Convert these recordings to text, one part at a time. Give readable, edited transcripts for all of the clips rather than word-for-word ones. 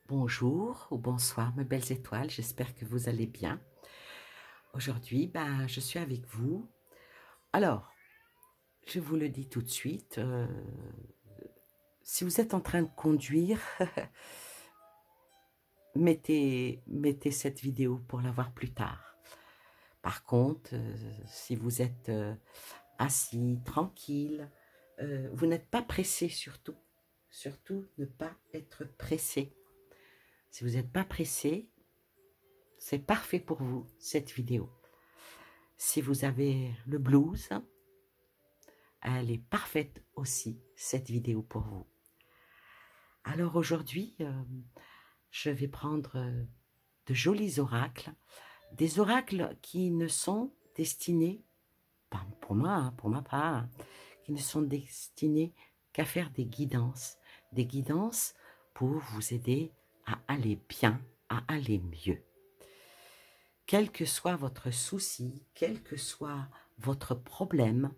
Bonjour ou bonsoir mes belles étoiles, j'espère que vous allez bien. Aujourd'hui, je suis avec vous. Alors, je vous le dis tout de suite, si vous êtes en train de conduire, mettez cette vidéo pour la voir plus tard. Par contre, si vous êtes assis, tranquille, vous n'êtes pas pressé surtout. Surtout, ne pas être pressé. Si vous n'êtes pas pressé, c'est parfait pour vous, cette vidéo. Si vous avez le blues, elle est parfaite aussi, cette vidéo pour vous. Alors aujourd'hui, je vais prendre de jolis oracles, des oracles qui ne sont destinés, pas pour moi, pour ma part, qui ne sont destinés qu'à faire des guidances pour vous aider à aller bien, à aller mieux. Quel que soit votre souci, quel que soit votre problème,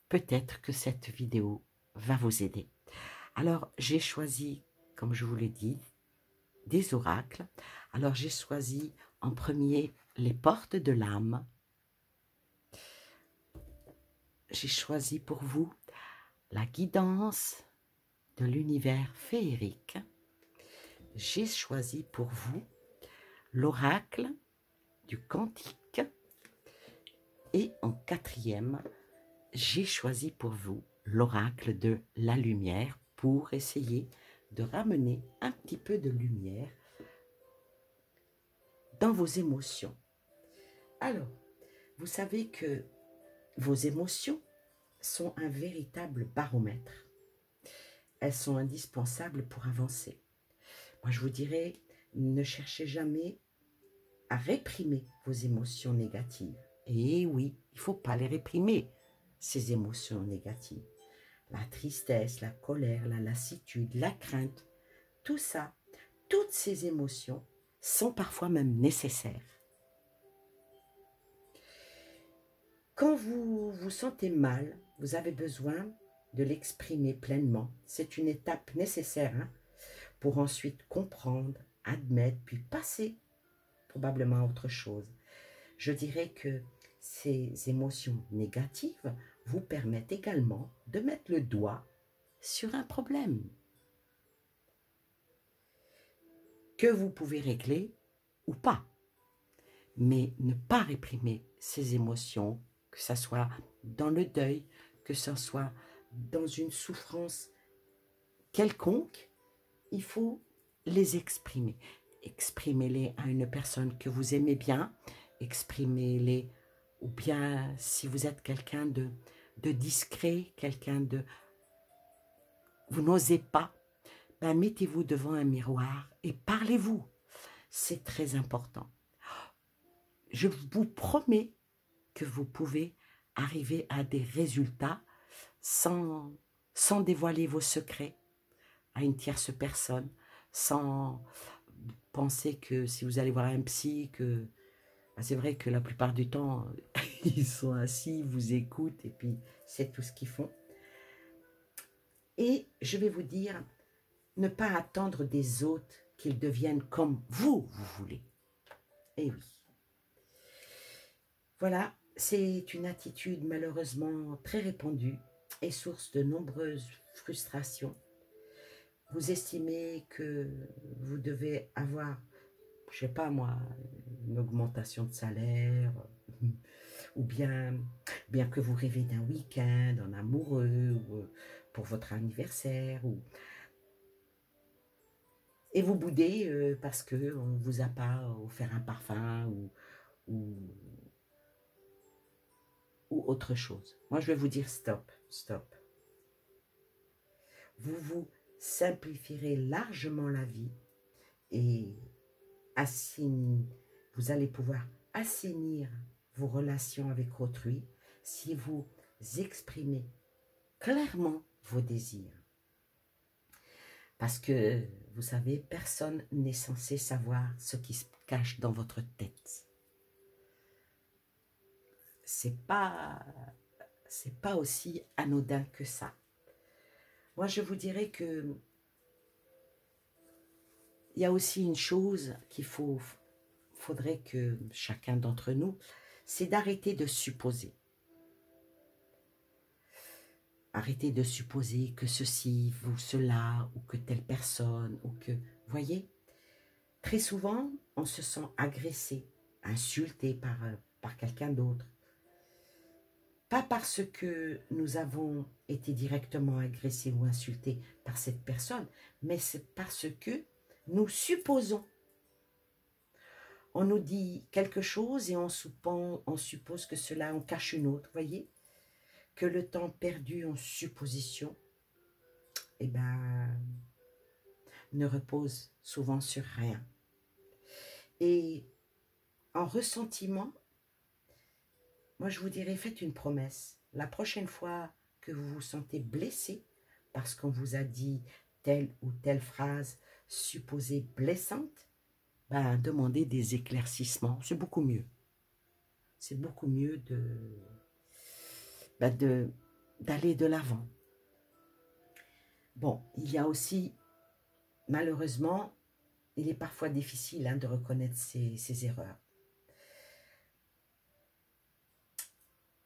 peut-être que cette vidéo va vous aider. Alors, j'ai choisi, comme je vous l'ai dit, des oracles. Alors, j'ai choisi en premier les portes de l'âme. J'ai choisi pour vous la guidance de l'univers féerique. J'ai choisi pour vous l'oracle du cantique. Et en quatrième, j'ai choisi pour vous l'oracle de la lumière pour essayer de ramener un petit peu de lumière dans vos émotions. Alors, vous savez que vos émotions sont un véritable baromètre. Elles sont indispensables pour avancer. Moi, je vous dirais, ne cherchez jamais à réprimer vos émotions négatives. Et oui, il ne faut pas les réprimer, ces émotions négatives. La tristesse, la colère, la lassitude, la crainte, tout ça, toutes ces émotions sont parfois même nécessaires. Quand vous vous sentez mal, vous avez besoin de l'exprimer pleinement. C'est une étape nécessaire pour ensuite comprendre, admettre, puis passer probablement à autre chose. Je dirais que ces émotions négatives vous permettent également de mettre le doigt sur un problème que vous pouvez régler ou pas. Mais ne pas réprimer ces émotions, que ce soit dans le deuil, que ce soit dans une souffrance quelconque, il faut les exprimer. Exprimez-les à une personne que vous aimez bien, exprimez-les, ou bien si vous êtes quelqu'un de discret, quelqu'un de... Vous n'osez pas, mettez-vous devant un miroir et parlez-vous. C'est très important. Je vous promets que vous pouvez arriver à des résultats sans dévoiler vos secrets à une tierce personne, sans penser que si vous allez voir un psy, que c'est vrai que la plupart du temps, ils sont assis, vous écoutent et puis c'est tout ce qu'ils font. Et je vais vous dire, ne pas attendre des autres qu'ils deviennent comme vous voulez. Eh oui. Voilà, c'est une attitude malheureusement très répandue et source de nombreuses frustrations. Vous estimez que vous devez avoir, je sais pas moi, une augmentation de salaire, ou bien que vous rêvez d'un week-end en amoureux, ou pour votre anniversaire, et vous boudez parce qu'on ne vous a pas offert un parfum ou autre chose. Moi, je vais vous dire stop, stop. Vous vous simplifierez largement la vie et vous allez pouvoir assainir vos relations avec autrui si vous exprimez clairement vos désirs. Parce que, vous savez, personne n'est censé savoir ce qui se cache dans votre tête. C'est pas aussi anodin que ça. Moi, je vous dirais que il y a aussi une chose faudrait que chacun d'entre nous, c'est d'arrêter de supposer. Arrêtez de supposer que ceci ou cela, ou que telle personne, ou que... Voyez, très souvent, on se sent agressé, insulté par quelqu'un d'autre. Pas parce que nous avons été directement agressés ou insultés par cette personne, mais c'est parce que nous supposons. On nous dit quelque chose et on suppose que cela en cache une autre, voyez? Que le temps perdu en supposition, eh ben, ne repose souvent sur rien. Et en ressentiment, moi je vous dirais, faites une promesse. La prochaine fois que vous vous sentez blessé parce qu'on vous a dit telle ou telle phrase supposée blessante, ben, demandez des éclaircissements. C'est beaucoup mieux. C'est beaucoup mieux d'aller de l'avant. Bon, il y a aussi, malheureusement, il est parfois difficile de reconnaître ses erreurs.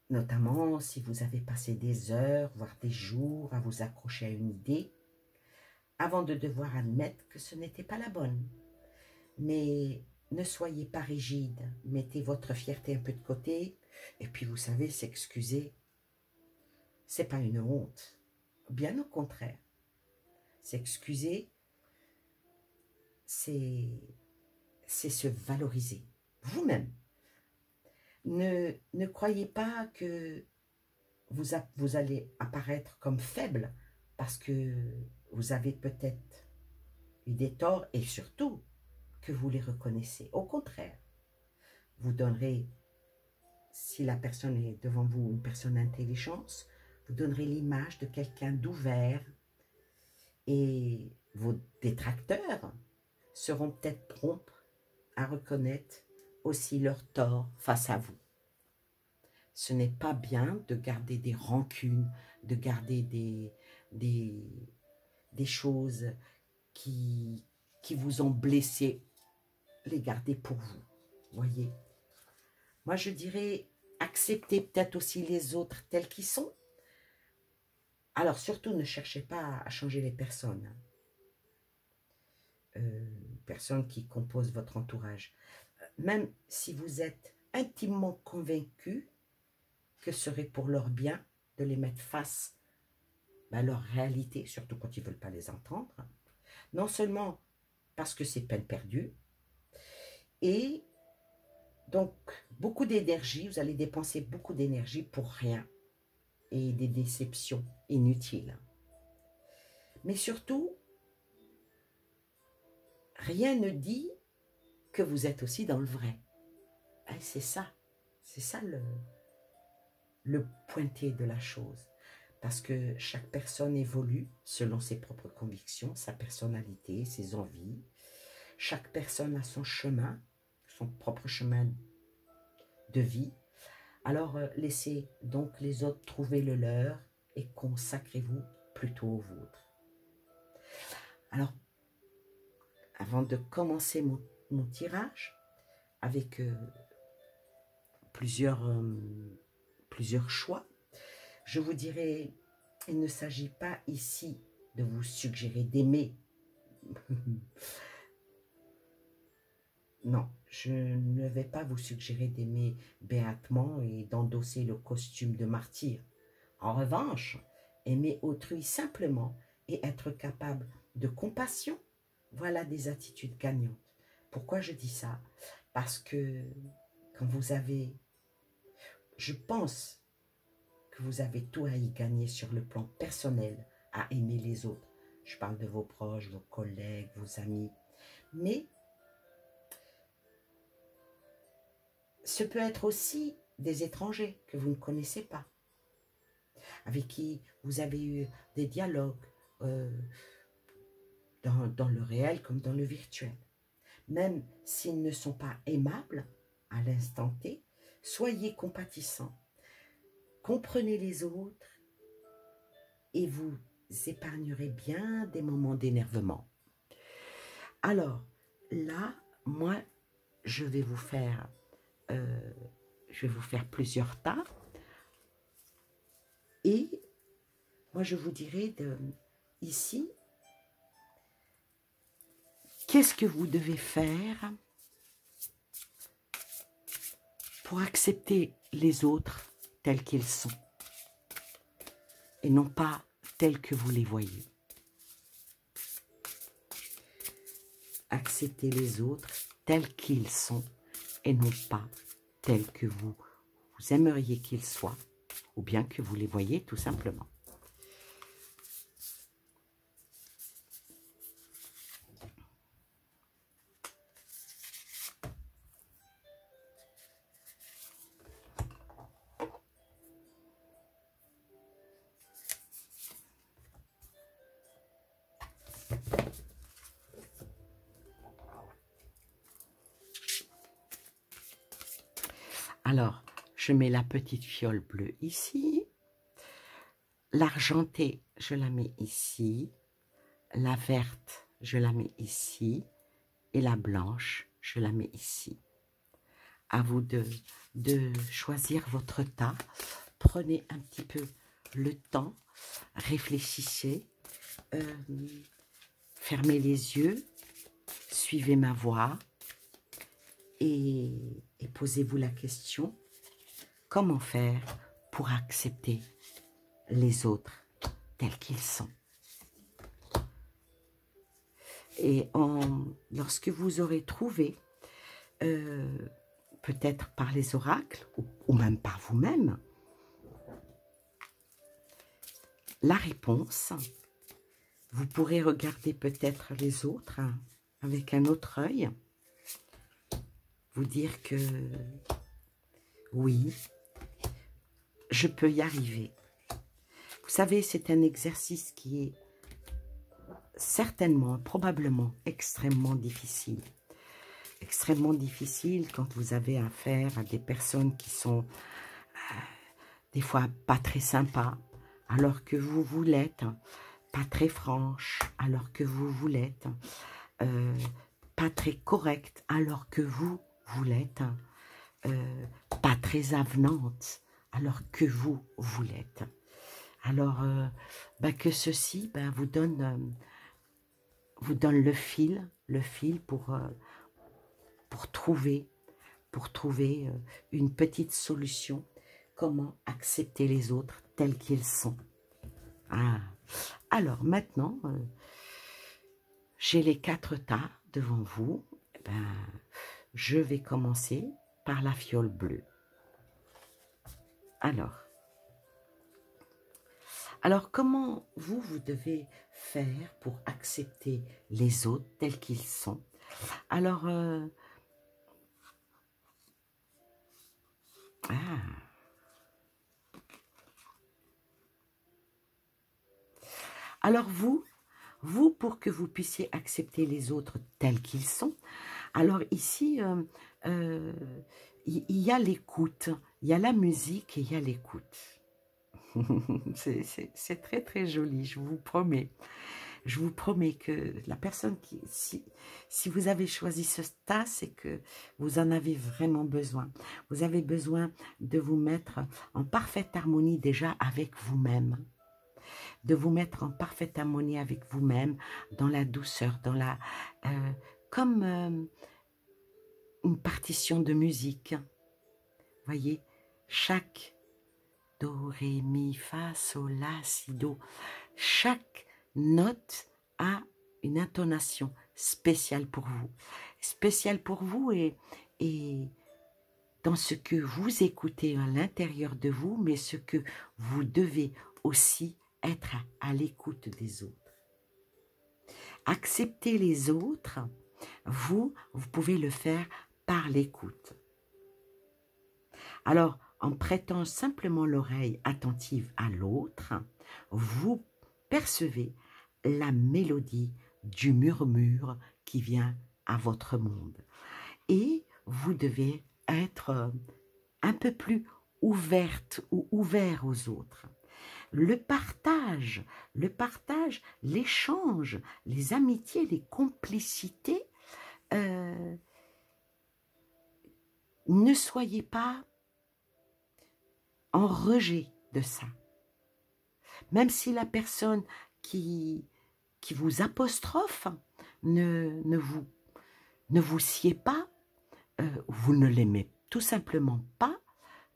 Notamment si vous avez passé des heures, voire des jours à vous accrocher à une idée, avant de devoir admettre que ce n'était pas la bonne. Mais ne soyez pas rigide, mettez votre fierté un peu de côté, et puis vous savez, s'excuser, c'est pas une honte, bien au contraire. S'excuser, c'est se valoriser, vous-même. Ne croyez pas que vous allez apparaître comme faible parce que vous avez peut-être eu des torts et surtout que vous les reconnaissez. Au contraire, vous donnerez, si la personne est devant vous une personne intelligente, vous donnerez l'image de quelqu'un d'ouvert et vos détracteurs seront peut-être prompts à reconnaître aussi leurs torts face à vous. Ce n'est pas bien de garder des rancunes, de garder des choses qui vous ont blessé, les garder pour vous, voyez. Moi, je dirais, acceptez peut-être aussi les autres tels qu'ils sont. Alors, surtout, ne cherchez pas à changer les personnes. Personnes qui composent votre entourage. Même si vous êtes intimement convaincu que ce serait pour leur bien de les mettre face à leur réalité, surtout quand ils ne veulent pas les entendre. Non seulement parce que c'est peine perdue, et donc beaucoup d'énergie, vous allez dépenser beaucoup d'énergie pour rien, et des déceptions inutiles. Mais surtout, rien ne dit que vous êtes aussi dans le vrai. C'est ça le pointé de la chose. Parce que chaque personne évolue selon ses propres convictions, sa personnalité, ses envies. Chaque personne a son chemin, son propre chemin de vie. Alors, laissez donc les autres trouver le leur et consacrez-vous plutôt au vôtre. Alors, avant de commencer mon tirage, avec plusieurs choix, je vous dirais, il ne s'agit pas ici de vous suggérer d'aimer. Non, je ne vais pas vous suggérer d'aimer béatement et d'endosser le costume de martyr. En revanche, aimer autrui simplement et être capable de compassion, voilà des attitudes gagnantes. Pourquoi je dis ça? Parce que quand vous avez, je pense que vous avez tout à y gagner sur le plan personnel, à aimer les autres. Je parle de vos proches, vos collègues, vos amis. Mais ce peut être aussi des étrangers que vous ne connaissez pas, avec qui vous avez eu des dialogues dans le réel comme dans le virtuel. Même s'ils ne sont pas aimables à l'instant T, soyez compatissants. Comprenez les autres et vous épargnerez bien des moments d'énervement. Alors, là, moi, je vais vous faire plusieurs tas. Et moi, je vous dirai ici, qu'est-ce que vous devez faire pour accepter les autres tels qu'ils sont et non pas tels que vous les voyez. Accepter les autres tels qu'ils sont et non pas tels que vous aimeriez qu'ils soient ou bien que vous les voyez tout simplement. Alors, je mets la petite fiole bleue ici. L'argentée, je la mets ici. La verte, je la mets ici. Et la blanche, je la mets ici. À vous de choisir votre tas. Prenez un petit peu le temps. Réfléchissez. Fermez les yeux. Suivez ma voix. Et posez-vous la question, comment faire pour accepter les autres tels qu'ils sont? Et lorsque vous aurez trouvé, peut-être par les oracles, ou même par vous-même, la réponse, vous pourrez regarder peut-être les autres avec un autre œil, vous dire que oui, je peux y arriver. Vous savez, c'est un exercice qui est certainement, probablement extrêmement difficile. Extrêmement difficile quand vous avez affaire à des personnes qui sont des fois pas très sympas, alors que vous l'êtes, pas très franches, alors que vous l'êtes, pas très correcte, alors que vous l'êtes, pas très avenante, alors que vous l'êtes. Alors, que ceci vous donne le fil pour trouver une petite solution. Comment accepter les autres tels qu'ils sont. Ah. Alors, maintenant, j'ai les 4 tas devant vous. Je vais commencer par la fiole bleue. Alors, comment vous devez faire pour accepter les autres tels qu'ils sont? Alors, alors vous, pour que vous puissiez accepter les autres tels qu'ils sont, alors ici, il y a l'écoute, il y a la musique et il y a l'écoute. C'est très très joli, je vous promets. Je vous promets que la personne qui... Si vous avez choisi ce tas, c'est que vous en avez vraiment besoin. Vous avez besoin de vous mettre en parfaite harmonie déjà avec vous-même. De vous mettre en parfaite harmonie avec vous-même, dans la douceur, dans la... comme une partition de musique. Voyez, chaque do, ré, mi, fa, sol, la, si, do. Chaque note a une intonation spéciale pour vous. Spéciale pour vous et dans ce que vous écoutez à l'intérieur de vous, mais ce que vous devez aussi être à l'écoute des autres. Accepter les autres, vous pouvez le faire par l'écoute. Alors, en prêtant simplement l'oreille attentive à l'autre, vous percevez la mélodie du murmure qui vient à votre monde. Et vous devez être un peu plus ouverte ou ouvert aux autres. le partage, l'échange, les amitiés, les complicités. Ne soyez pas en rejet de ça. Même si la personne qui vous apostrophe ne vous sied pas, vous ne l'aimez tout simplement pas,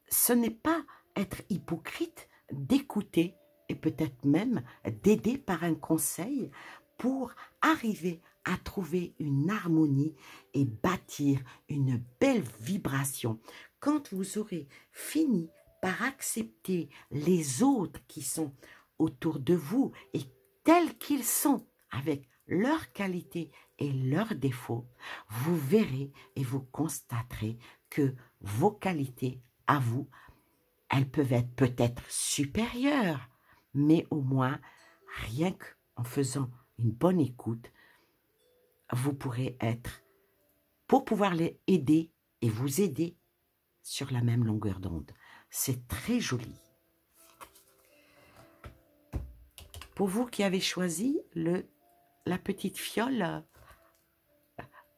ce n'est pas être hypocrite d'écouter et peut-être même d'aider par un conseil pour arriver à trouver une harmonie et bâtir une belle vibration. Quand vous aurez fini par accepter les autres qui sont autour de vous et tels qu'ils sont, avec leurs qualités et leurs défauts, vous verrez et vous constaterez que vos qualités à vous, elles peuvent être peut-être supérieures, mais au moins, rien qu'en faisant une bonne écoute, vous pourrez être, pour pouvoir les aider et vous aider sur la même longueur d'onde. C'est très joli. Pour vous qui avez choisi la petite fiole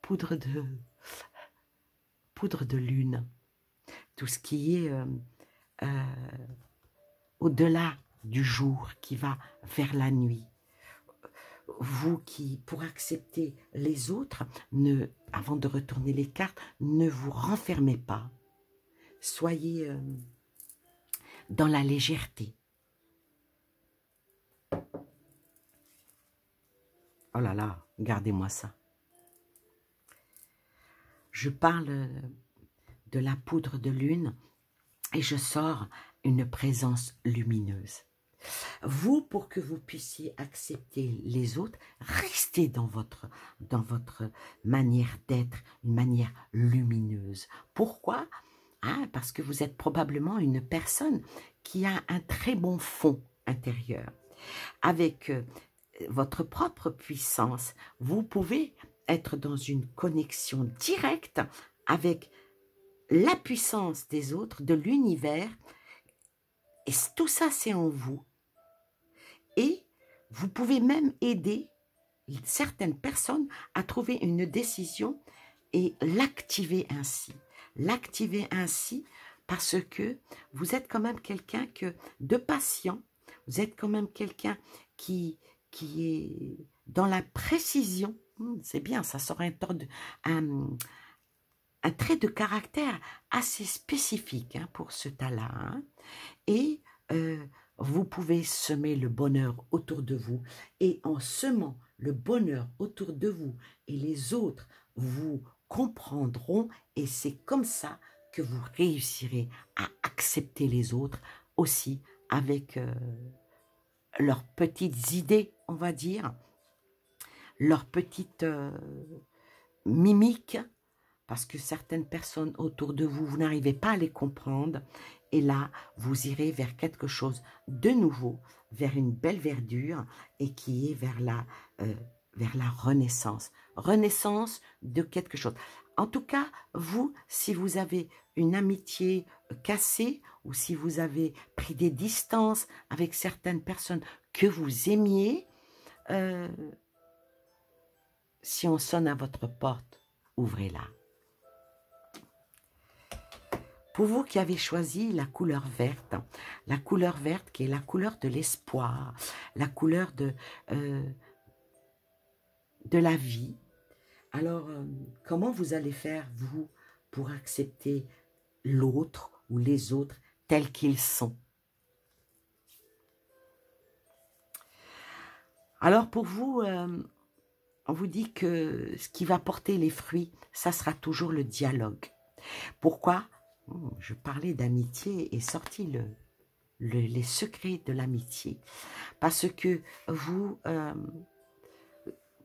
poudre de lune, tout ce qui est au-delà du jour, qui va vers la nuit. Vous qui, pour accepter les autres, avant de retourner les cartes, ne vous renfermez pas. Soyez dans la légèreté. Oh là là, regardez-moi ça. Je parle de la poudre de lune et je sors une présence lumineuse. Vous, pour que vous puissiez accepter les autres, restez dans votre manière d'être, une manière lumineuse. Pourquoi? Parce que vous êtes probablement une personne qui a un très bon fond intérieur. Avec votre propre puissance, vous pouvez être dans une connexion directe avec la puissance des autres, de l'univers, et tout ça c'est en vous. Et vous pouvez même aider certaines personnes à trouver une décision et l'activer ainsi. L'activer ainsi parce que vous êtes quand même quelqu'un de patient, vous êtes quand même quelqu'un qui est dans la précision. C'est bien, ça sort un trait de caractère assez spécifique pour ce tas-là. Et vous pouvez semer le bonheur autour de vous. Et en semant le bonheur autour de vous et les autres vous comprendront. Et c'est comme ça que vous réussirez à accepter les autres aussi avec leurs petites idées, on va dire, leurs petites mimiques, parce que certaines personnes autour de vous, vous n'arrivez pas à les comprendre, et là, vous irez vers quelque chose de nouveau, vers une belle verdure, et qui est vers la renaissance. Renaissance de quelque chose. En tout cas, vous, si vous avez une amitié cassée, ou si vous avez pris des distances avec certaines personnes que vous aimiez, si on sonne à votre porte, ouvrez-la. Pour vous qui avez choisi la couleur verte qui est la couleur de l'espoir, la couleur de la vie, alors comment vous allez faire, vous, pour accepter l'autre ou les autres tels qu'ils sont? Alors pour vous, on vous dit que ce qui va porter les fruits, ça sera toujours le dialogue. Pourquoi? Je parlais d'amitié et sorti les secrets de l'amitié. Parce que vous,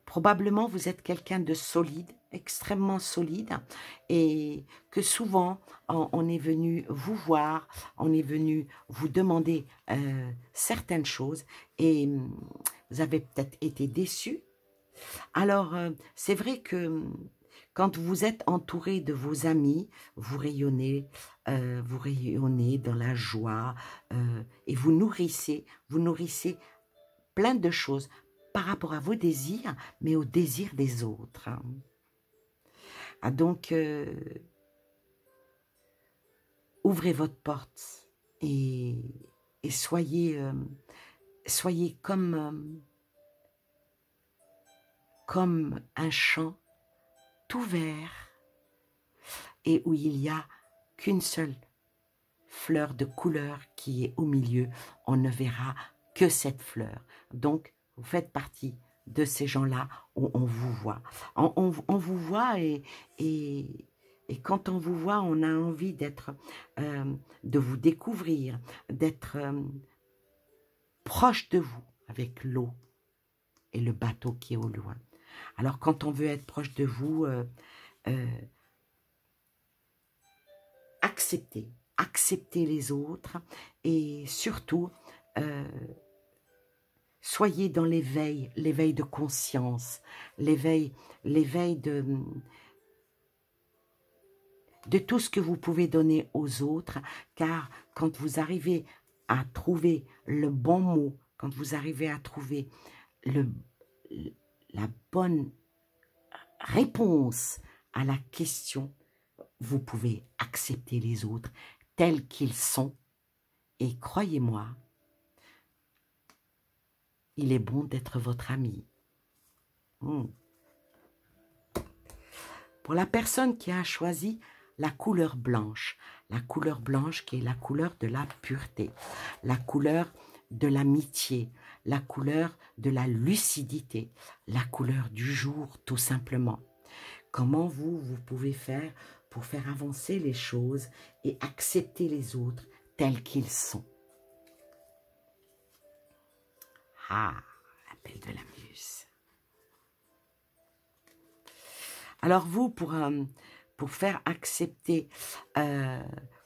probablement, vous êtes quelqu'un de solide, extrêmement solide, et que souvent, on est venu vous voir, on est venu vous demander certaines choses, et vous avez peut-être été déçus. Alors, c'est vrai que quand vous êtes entouré de vos amis, vous rayonnez, vous rayonnez dans la joie et vous nourrissez plein de choses par rapport à vos désirs, mais aux désirs des autres. Ah, donc, ouvrez votre porte et soyez comme un champ tout vert et où il n'y a qu'une seule fleur de couleur qui est au milieu. On ne verra que cette fleur. Donc, vous faites partie de ces gens-là où on vous voit. On vous voit et quand on vous voit, on a envie de vous découvrir, d'être proche de vous avec l'eau et le bateau qui est au loin. Alors, quand on veut être proche de vous, acceptez les autres et surtout, soyez dans l'éveil de conscience, l'éveil de tout ce que vous pouvez donner aux autres, car quand vous arrivez à trouver le bon mot, quand vous arrivez à trouver la bonne réponse à la question, vous pouvez accepter les autres tels qu'ils sont. Et croyez-moi, il est bon d'être votre ami. Pour la personne qui a choisi la couleur blanche qui est la couleur de la pureté, la couleur de l'amitié, la couleur de la lucidité, la couleur du jour tout simplement. Comment vous pouvez faire pour faire avancer les choses et accepter les autres tels qu'ils sont. Ah, l'appel de la muse. Alors vous, pour faire accepter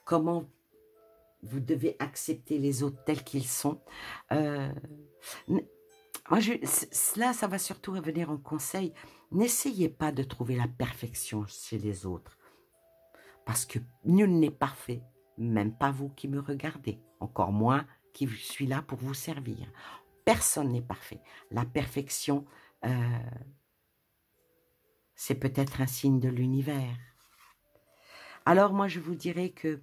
comment vous devez accepter les autres tels qu'ils sont, là, ça va surtout revenir en conseil. N'essayez pas de trouver la perfection chez les autres. Parce que nul n'est parfait, même pas vous qui me regardez, encore moins qui suis là pour vous servir. Personne n'est parfait. La perfection, c'est peut-être un signe de l'univers. Alors moi, je vous dirais que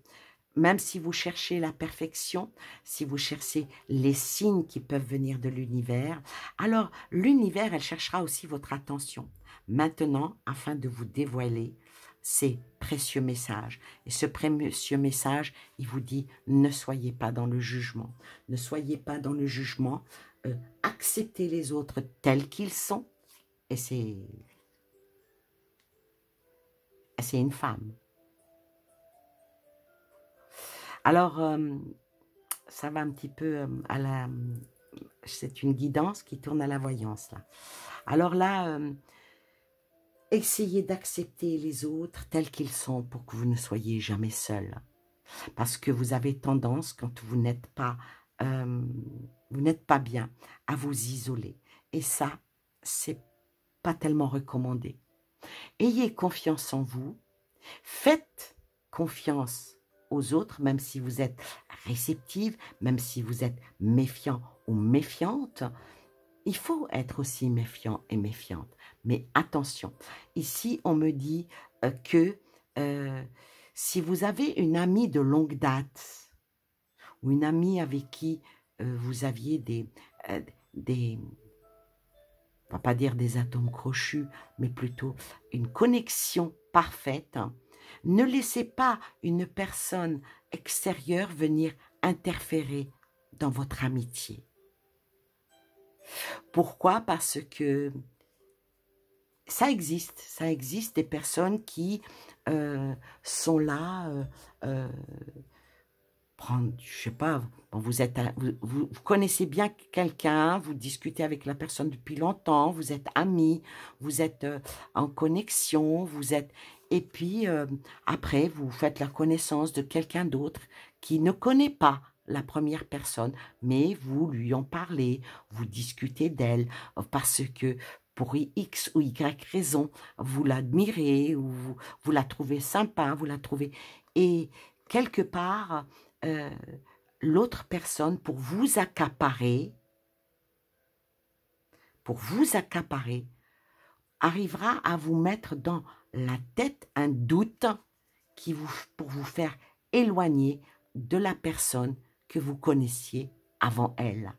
même si vous cherchez la perfection, si vous cherchez les signes qui peuvent venir de l'univers, alors l'univers, elle cherchera aussi votre attention. Maintenant, afin de vous dévoiler ces précieux messages. Et ce précieux message, il vous dit, ne soyez pas dans le jugement. Ne soyez pas dans le jugement. Acceptez les autres tels qu'ils sont. Et c'est une femme. Alors, ça va un petit peu à la... C'est une guidance qui tourne à la voyance, là. Alors là, essayez d'accepter les autres tels qu'ils sont pour que vous ne soyez jamais seul. Parce que vous avez tendance, quand vous n'êtes pas bien, à vous isoler. Et ça, c'est pas tellement recommandé. Ayez confiance en vous. Faites confiance aux autres, même si vous êtes réceptive, même si vous êtes méfiant ou méfiante. Il faut être aussi méfiant et méfiante. Mais attention, ici on me dit que si vous avez une amie de longue date ou une amie avec qui vous aviez des on va pas dire des atomes crochus, mais plutôt une connexion parfaite, ne laissez pas une personne extérieure venir interférer dans votre amitié. Pourquoi? Parce que ça existe des personnes qui sont là, je sais pas, vous connaissez bien quelqu'un, vous discutez avec la personne depuis longtemps, vous êtes amis, vous êtes en connexion, et puis après vous faites la connaissance de quelqu'un d'autre qui ne connaît pas la première personne, mais vous lui en parlez, vous discutez d'elle parce que pour X ou Y raison, vous l'admirez, ou vous la trouvez sympa, vous la trouvez... Et quelque part, l'autre personne, pour vous accaparer, arrivera à vous mettre dans la tête un doute pour vous faire éloigner de la personne que vous connaissiez avant elle.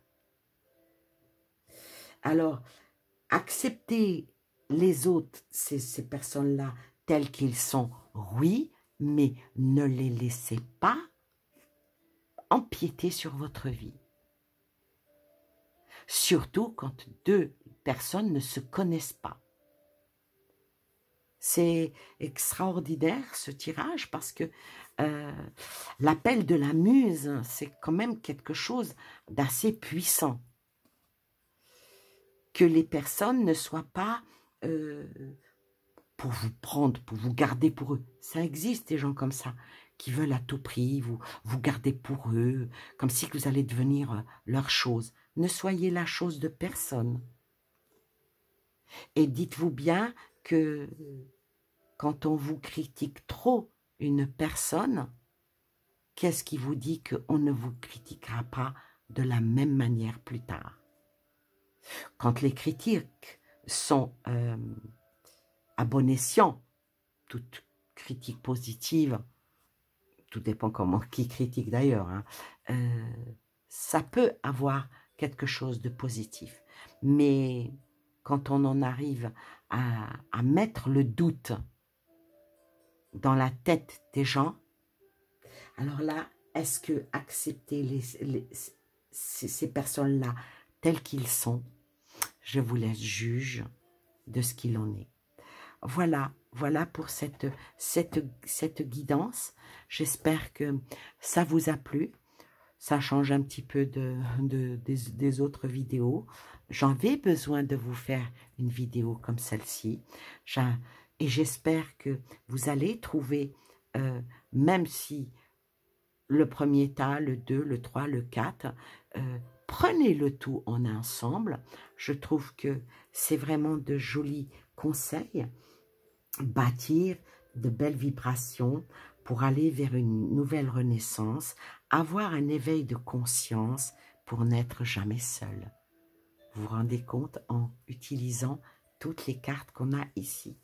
Alors, accepter les autres, ces personnes-là, telles qu'ils sont, oui, mais ne les laissez pas empiéter sur votre vie. Surtout quand deux personnes ne se connaissent pas. C'est extraordinaire ce tirage parce que l'appel de la muse, c'est quand même quelque chose d'assez puissant. Que les personnes ne soient pas pour vous prendre, pour vous garder pour eux. Ça existe des gens comme ça, qui veulent à tout prix vous garder pour eux, comme si vous allez devenir leur chose. Ne soyez la chose de personne. Et dites-vous bien que quand on vous critique trop une personne, qu'est-ce qui vous dit qu'on ne vous critiquera pas de la même manière plus tard? Quand les critiques sont à bon escient, toute critique positive, tout dépend comment qui critique d'ailleurs, hein, ça peut avoir quelque chose de positif. Mais quand on en arrive à mettre le doute dans la tête des gens, alors là, est-ce que accepter ces personnes-là telles qu'ils sont, je vous laisse juge de ce qu'il en est. Voilà pour cette guidance. J'espère que ça vous a plu. Ça change un petit peu des autres vidéos. J'avais besoin de vous faire une vidéo comme celle-ci. Et j'espère que vous allez trouver, même si le premier tas, le 2, le 3, le 4, prenez le tout en ensemble. Je trouve que c'est vraiment de jolis conseils. Bâtir de belles vibrations pour aller vers une nouvelle renaissance, avoir un éveil de conscience pour n'être jamais seul. Vous vous rendez compte en utilisant toutes les cartes qu'on a ici.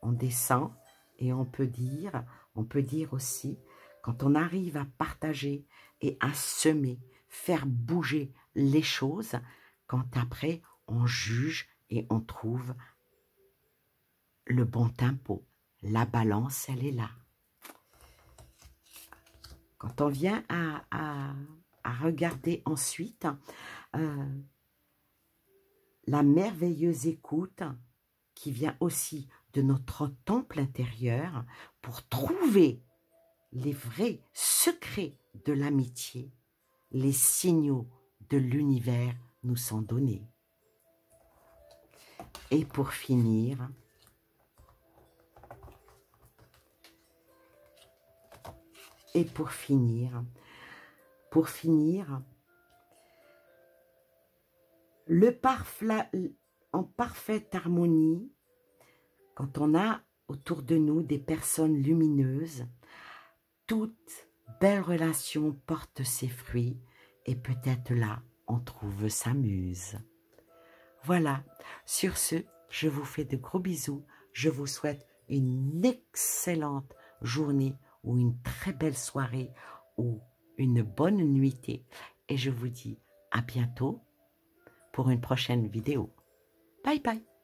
On descend et on peut dire aussi, quand on arrive à partager et à semer, faire bouger les choses, quand après on juge et on trouve le bon tempo. La balance, elle est là. Quand on vient à regarder ensuite la merveilleuse écoute qui vient aussi de notre temple intérieur pour trouver les vrais secrets de l'amitié, les signaux de l'univers nous sont donnés. Et pour finir, en parfaite harmonie, quand on a autour de nous des personnes lumineuses, toute belle relation porte ses fruits et peut-être là, on trouve sa muse. Voilà, sur ce, je vous fais de gros bisous. Je vous souhaite une excellente journée ou une très belle soirée ou une bonne nuitée. Et je vous dis à bientôt pour une prochaine vidéo. Bye bye.